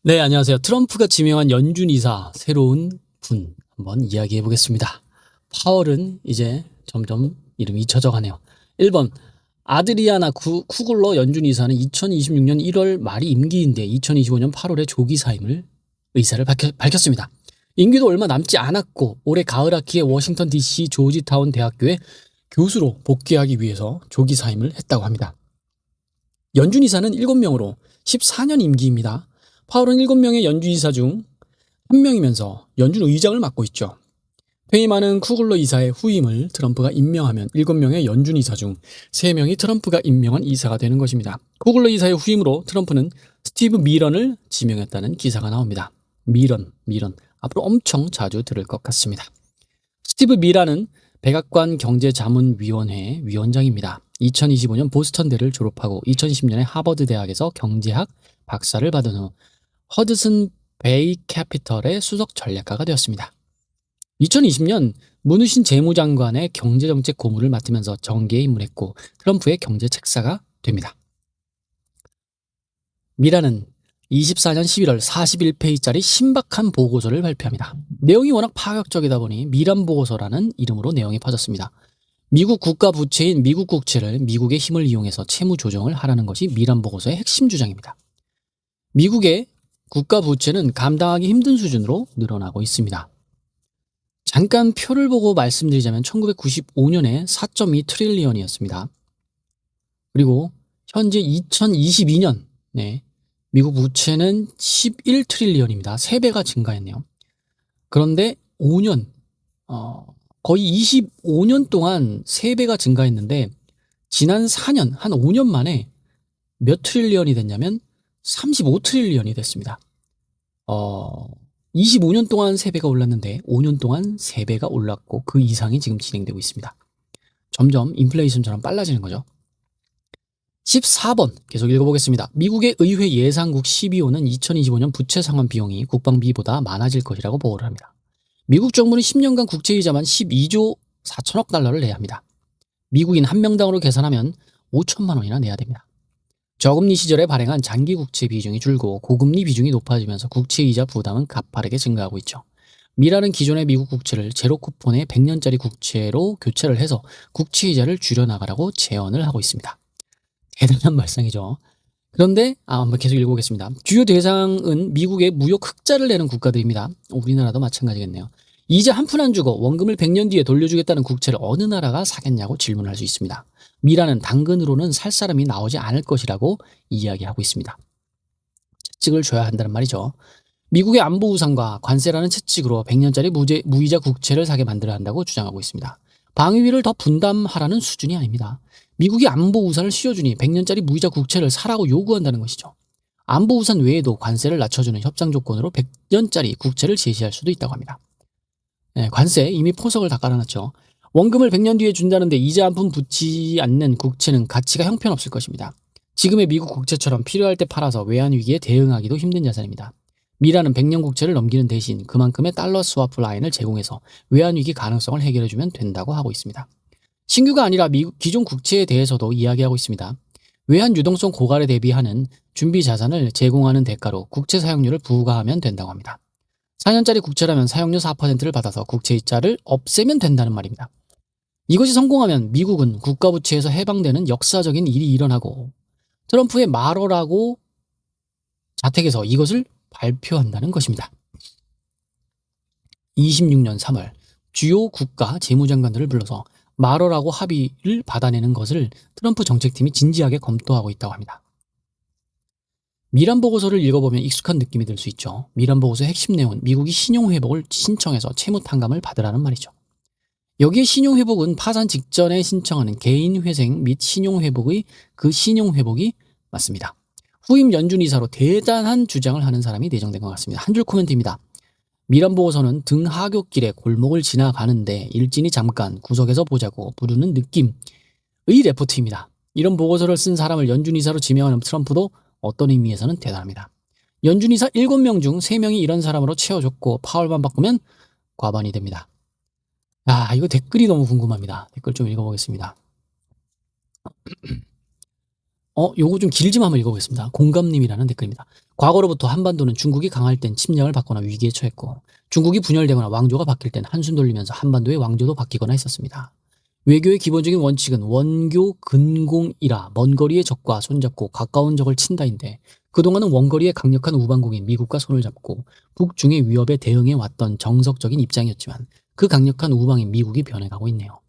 네, 안녕하세요. 트럼프가 지명한 연준 이사 새로운 분 한번 이야기해 보겠습니다. 파월은 이제 점점 이름이 잊혀져 가네요. 1번 아드리아나 쿠글러 연준 이사는 2026년 1월 말이 임기인데 2025년 8월에 조기 사임을 의사를 밝혔습니다. 임기도 얼마 남지 않았고 올해 가을 학기에 워싱턴 DC 조지타운 대학교에 교수로 복귀하기 위해서 조기 사임을 했다고 합니다. 연준 이사는 7명으로 14년 임기입니다. 파월은 7명의 연준 이사 중 1명이면서 연준 의장을 맡고 있죠. 퇴임 많은 쿠글러 이사의 후임을 트럼프가 임명하면 7명의 연준 이사 중 3명이 트럼프가 임명한 이사가 되는 것입니다. 쿠글러 이사의 후임으로 트럼프는 스티브 미런을 지명했다는 기사가 나옵니다. 미런. 앞으로 엄청 자주 들을 것 같습니다. 스티브 미런은 백악관 경제자문위원회 위원장입니다. 2025년 보스턴대를 졸업하고 2010년에 하버드 대학에서 경제학 박사를 받은 후 허드슨 베이 캐피털의 수석 전략가가 되었습니다. 2020년 문우신 재무장관의 경제정책 고문을 맡으면서 정계에 입문했고 트럼프의 경제 책사가 됩니다. 미라는 24년 11월 41페이지짜리 신박한 보고서를 발표합니다. 내용이 워낙 파격적이다 보니 미란 보고서라는 이름으로 내용이 퍼졌습니다. 미국 국가 부채인 미국 국채를 미국의 힘을 이용해서 채무 조정을 하라는 것이 미란 보고서의 핵심 주장입니다. 미국의 국가 부채는 감당하기 힘든 수준으로 늘어나고 있습니다. 잠깐 표를 보고 말씀드리자면 1995년에 4.2 트릴리언이었습니다. 그리고 현재 2022년 미국 부채는 11 트릴리언입니다. 3배가 증가했네요. 그런데 5년 거의 25년 동안 3배가 증가했는데 지난 4년 한 5년 만에 몇 트릴리언이 됐냐면 35 트릴리언이 됐습니다. 25년 동안 3배가 올랐는데 5년 동안 3배가 올랐고 그 이상이 지금 진행되고 있습니다. 점점 인플레이션처럼 빨라지는 거죠. 14번 계속 읽어보겠습니다. 미국의 의회 예산국 12호는 2025년 부채 상환 비용이 국방비보다 많아질 것이라고 보고를 합니다. 미국 정부는 10년간 국채이자만 12조 4천억 달러를 내야 합니다. 미국인 한 명당으로 계산하면 5천만 원이나 내야 됩니다. 저금리 시절에 발행한 장기 국채 비중이 줄고 고금리 비중이 높아지면서 국채이자 부담은 가파르게 증가하고 있죠. 미라는 기존의 미국 국채를 제로 쿠폰의 100년짜리 국채로 교체를 해서 국채이자를 줄여나가라고 제언을 하고 있습니다. 대단한 발상이죠. 그런데 한번 계속 읽어보겠습니다. 주요 대상은 미국의 무역 흑자를 내는 국가들입니다. 우리나라도 마찬가지겠네요. 이자 한 푼 안 주고 원금을 100년 뒤에 돌려주겠다는 국채를 어느 나라가 사겠냐고 질문할 수 있습니다. 미라는 당근으로는 살 사람이 나오지 않을 것이라고 이야기하고 있습니다. 채찍을 줘야 한다는 말이죠. 미국의 안보 우산과 관세라는 채찍으로 100년짜리 무이자 국채를 사게 만들어야 한다고 주장하고 있습니다. 방위비를 더 분담하라는 수준이 아닙니다. 미국이 안보 우산을 씌워주니 100년짜리 무이자 국채를 사라고 요구한다는 것이죠. 안보 우산 외에도 관세를 낮춰주는 협상 조건으로 100년짜리 국채를 제시할 수도 있다고 합니다. 관세 이미 포석을 다 깔아놨죠. 원금을 100년 뒤에 준다는데 이자 한 푼 붙지 않는 국채는 가치가 형편없을 것입니다. 지금의 미국 국채처럼 필요할 때 팔아서 외환위기에 대응하기도 힘든 자산입니다. 미라는 100년 국채를 넘기는 대신 그만큼의 달러 스와프 라인을 제공해서 외환위기 가능성을 해결해주면 된다고 하고 있습니다. 신규가 아니라 미국 기존 국채에 대해서도 이야기하고 있습니다. 외환 유동성 고갈에 대비하는 준비 자산을 제공하는 대가로 국채 사용료를 부과하면 된다고 합니다. 4년짜리 국채라면 사용료 4%를 받아서 국채이자를 없애면 된다는 말입니다. 이것이 성공하면 미국은 국가부채에서 해방되는 역사적인 일이 일어나고 트럼프의 말어라고 자택에서 이것을 발표한다는 것입니다. 26년 3월 주요 국가 재무장관들을 불러서 말어라고 합의를 받아내는 것을 트럼프 정책팀이 진지하게 검토하고 있다고 합니다. 미란 보고서를 읽어보면 익숙한 느낌이 들 수 있죠. 미란 보고서의 핵심 내용은 미국이 신용회복을 신청해서 채무 탕감을 받으라는 말이죠. 여기에 신용회복은 파산 직전에 신청하는 개인회생 및 신용회복의 그 신용회복이 맞습니다. 후임 연준 이사로 대단한 주장을 하는 사람이 내정된 것 같습니다. 한 줄 코멘트입니다. 미란 보고서는 등 하굣길에 골목을 지나가는데 일진이 잠깐 구석에서 보자고 부르는 느낌의 레포트입니다. 이런 보고서를 쓴 사람을 연준 이사로 지명하는 트럼프도 어떤 의미에서는 대단합니다. 연준 이사 7명 중 3명이 이런 사람으로 채워줬고 파월만 바꾸면 과반이 됩니다. 이거 댓글이 너무 궁금합니다. 댓글 좀 읽어보겠습니다. 요거 좀 길지만 한번 읽어보겠습니다. 공감님이라는 댓글입니다. 과거로부터 한반도는 중국이 강할 땐 침략을 받거나 위기에 처했고 중국이 분열되거나 왕조가 바뀔 땐 한숨 돌리면서 한반도의 왕조도 바뀌거나 했었습니다. 외교의 기본적인 원칙은 원교 근공이라 먼 거리의 적과 손잡고 가까운 적을 친다인데 그동안은 원거리의 강력한 우방국인 미국과 손을 잡고 북중의 위협에 대응해 왔던 정석적인 입장이었지만 그 강력한 우방인 미국이 변해가고 있네요.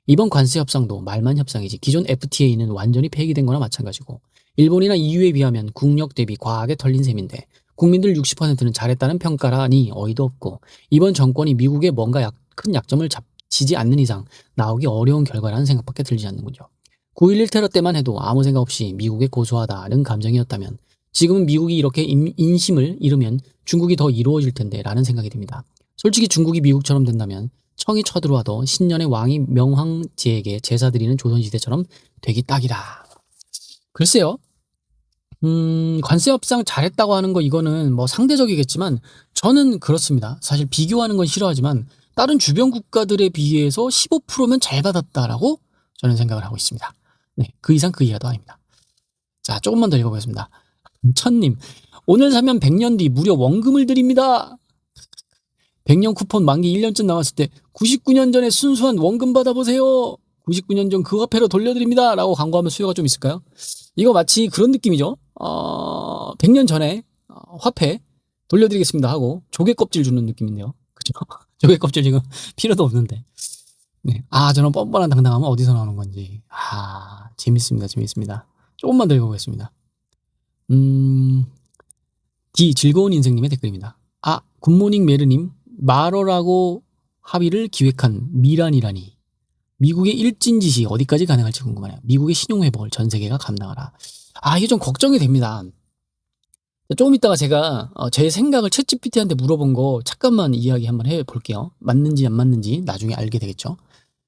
이번 관세 협상도 말만 협상이지 기존 FTA는 완전히 폐기된 거나 마찬가지고 일본이나 EU에 비하면 국력 대비 과하게 털린 셈인데 국민들 60%는 잘했다는 평가라니 어이도 없고 이번 정권이 미국의 뭔가 큰 약점을 지지 않는 이상 나오기 어려운 결과라는 생각밖에 들지 않는군요. 9.11 테러 때만 해도 아무 생각 없이 미국에 고소하다는 감정이었다면 지금은 미국이 이렇게 인심을 잃으면 중국이 더 이루어질 텐데 라는 생각이 듭니다. 솔직히 중국이 미국처럼 된다면 청이 쳐들어와도 신년의 왕이 명황제에게 제사 드리는 조선시대처럼 되기 딱이라. 글쎄요. 관세 협상 잘했다고 하는 거 이거는 뭐 상대적이겠지만 저는 그렇습니다. 사실 비교하는 건 싫어하지만 다른 주변 국가들에 비해서 15%면 잘 받았다라고 저는 생각을 하고 있습니다. 네, 그 이상 그 이하도 아닙니다. 자, 조금만 더 읽어보겠습니다. 천님, 오늘 사면 100년 뒤 무려 원금을 드립니다. 100년 쿠폰 만기 1년쯤 남았을 때 99년 전에 순수한 원금 받아보세요. 99년 전 그 화폐로 돌려드립니다. 라고 광고하면 수요가 좀 있을까요? 이거 마치 그런 느낌이죠. 100년 전에 화폐 돌려드리겠습니다 하고 조개 껍질 주는 느낌인데요. 그죠? 조개 껍질 지금 필요도 없는데. 네. 저는 뻔뻔한 당당함은 어디서 나오는 건지. 재밌습니다. 재밌습니다. 조금만 더 읽어보겠습니다. 즐거운 인생님의 댓글입니다. 굿모닝 메르님, 말어라고 합의를 기획한 미란이라니. 미국의 일진짓이 어디까지 가능할지 궁금하네요. 미국의 신용회복을 전 세계가 감당하라. 이게 좀 걱정이 됩니다. 조금 있다가 제가 제 생각을 챗GPT한테 물어본 거 잠깐만 이야기 한번 해볼게요. 맞는지 안 맞는지 나중에 알게 되겠죠.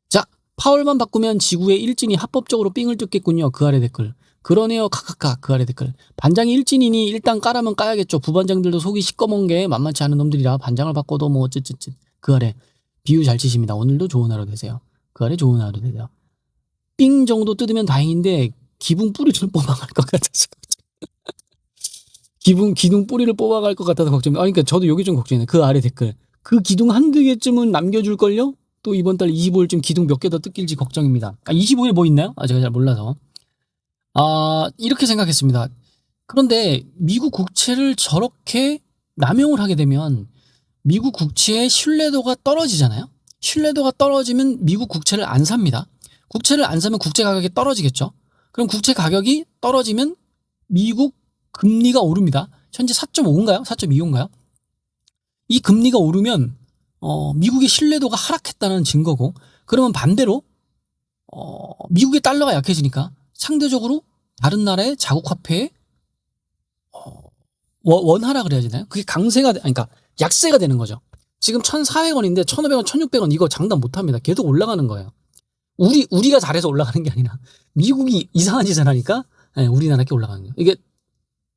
자, 파월만 바꾸면 지구의 일진이 합법적으로 삥을 뜯겠군요. 그 아래 댓글. 그러네요. 카카카. 그 아래 댓글. 반장이 일진이니 일단 까라면 까야겠죠. 부반장들도 속이 시꺼먼 게 만만치 않은 놈들이라 반장을 바꿔도 뭐 어쩌쩌쩌. 그 아래. 비유 잘 치십니다. 오늘도 좋은 하루 되세요. 그 아래 좋은 하루 되세요. 삥 정도 뜯으면 다행인데 기붕 뿌리를 뽑아갈 것 같아서 기둥 뿌리를 뽑아갈 것 같아서 걱정입니다. 그러니까 저도 여기 좀 걱정이네. 그 아래 댓글. 그 기둥 한두 개쯤은 남겨줄걸요? 또 이번 달 25일쯤 기둥 몇 개 더 뜯길지 걱정입니다. 25일 뭐 있나요? 제가 잘 몰라서. 이렇게 생각했습니다. 그런데 미국 국채를 저렇게 남용을 하게 되면 미국 국채의 신뢰도가 떨어지잖아요. 신뢰도가 떨어지면 미국 국채를 안 삽니다. 국채를 안 사면 국채 가격이 떨어지겠죠. 그럼 국채 가격이 떨어지면 미국 금리가 오릅니다. 현재 4.5인가요? 4.25인가요? 이 금리가 오르면 미국의 신뢰도가 하락했다는 증거고, 그러면 반대로 미국의 달러가 약해지니까 상대적으로 다른 나라의 자국 화폐에 원하라 그래야 되나요? 그게 강세가 그러니까 약세가 되는 거죠. 지금 1,400원인데 1,500원, 1,600원 이거 장담 못 합니다. 계속 올라가는 거예요. 우리가 잘해서 올라가는 게 아니라 미국이 이상한 짓을 하니까 우리나라께 올라가는 거예요. 이게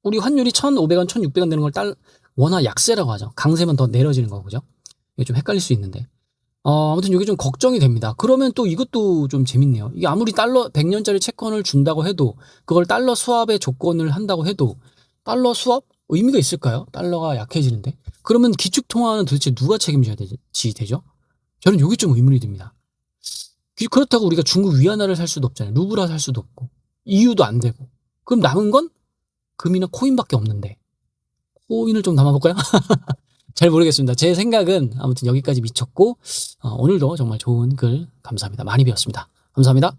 우리 환율이 1,500원, 1,600원 되는 걸 원화 약세라고 하죠. 강세면 더 내려지는 거죠. 이게 좀 헷갈릴 수 있는데. 아무튼 이게 좀 걱정이 됩니다. 그러면 또 이것도 좀 재밌네요. 이게 아무리 달러 100년짜리 채권을 준다고 해도 그걸 달러 수합의 조건을 한다고 해도 달러 수합 의미가 있을까요? 달러가 약해지는데. 그러면 기축통화는 도대체 누가 책임져야 되죠? 저는 이게 좀 의문이 듭니다. 그렇다고 우리가 중국 위안화를 살 수도 없잖아요. 루블화 살 수도 없고. EU도 안 되고. 그럼 남은 건 금이나 코인밖에 없는데. 코인을 좀 담아볼까요? 잘 모르겠습니다. 제 생각은 아무튼 여기까지 미쳤고 오늘도 정말 좋은 글 감사합니다. 많이 배웠습니다. 감사합니다.